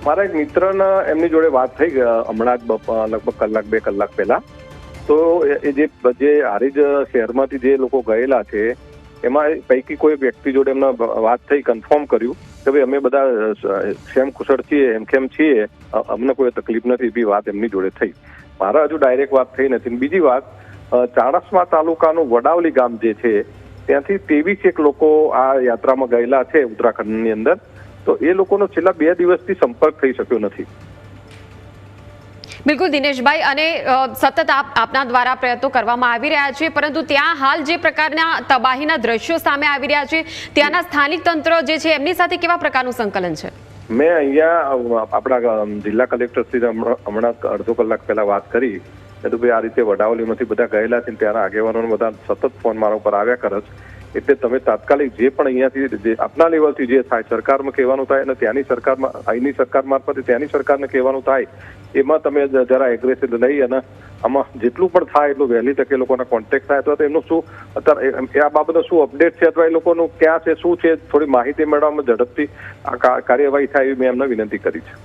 મારા એક મિત્રના એમની જોડે વાત થઈ હમણાં જ લગભગ કલાક 2 કલાક પહેલા. તો એ જે હારીજ શહેરમાંથી જે લોકો ગયેલા છે એમાં પૈકી કોઈ વ્યક્તિ જોડે એમને વાત થઈ, કન્ફર્મ કર્યું કે ભાઈ અમે બધા સેમ કુશળ છીએ, એમખેમ છીએ, અમને કોઈ તકલીફ નથી, એવી વાત એમની જોડે થઈ. મારા હજુ ડાયરેક્ટ વાત થઈ નથી. બીજી વાત, ચાણસ્મા તાલુકાનું વડાવલી ગામ જે છે ત્યાંથી 23 લોકો આ યાત્રામાં ગયેલા છે ઉત્તરાખંડની અંદર. તો એ લોકોનો છેલ્લા 2 દિવસથી સંપર્ક થઈ શક્યો નથી. બિલકુલ દિનેશભાઈ, અને સતત આપના દ્વારા પ્રયત્નો કરવામાં આવી રહ્યા છે, પરંતુ ત્યાં હાલ જે પ્રકારના તબાહીના દ્રશ્યો સામે આવી રહ્યા છે, ત્યાંના સ્થાનિક તંત્ર જે છે એમની સાથે કેવા પ્રકારનું સંકલન છે? મેં અહીંયા આપણા જિલ્લા કલેક્ટરશ્રી હમણાં અડધો કલાક પહેલા વાત કરી તો ભાઈ આ રીતે વડાવલીમાંથી બધા ગયેલા છે, ત્યાંના આગેવાનો બધા સતત ફોન મારા ઉપર આવ્યા કરે છે. એટલે તમે તાત્કાલિક જે પણ અહીંયાથી આપના લેવલથી જે થાય, સરકારમાં કહેવાનું થાય અને ત્યાંની સરકારમાં, અહીંની સરકાર મારફતે ત્યાંની સરકારને કહેવાનું થાય, એમાં તમે જરા એગ્રેસિવ લઈ અને આમાં જેટલું પણ થાય એટલું વહેલી તકે લોકોના કોન્ટેક્ટ થાય, અથવા તો એમનું શું અત્યારે આ બાબતનો શું અપડેટ છે અથવા એ લોકોનું ક્યાં છે, શું છે, થોડી માહિતી મેળવવામાં ઝડપથી આ કાર્યવાહી થાય એવી મેં એમને વિનંતી કરી છે.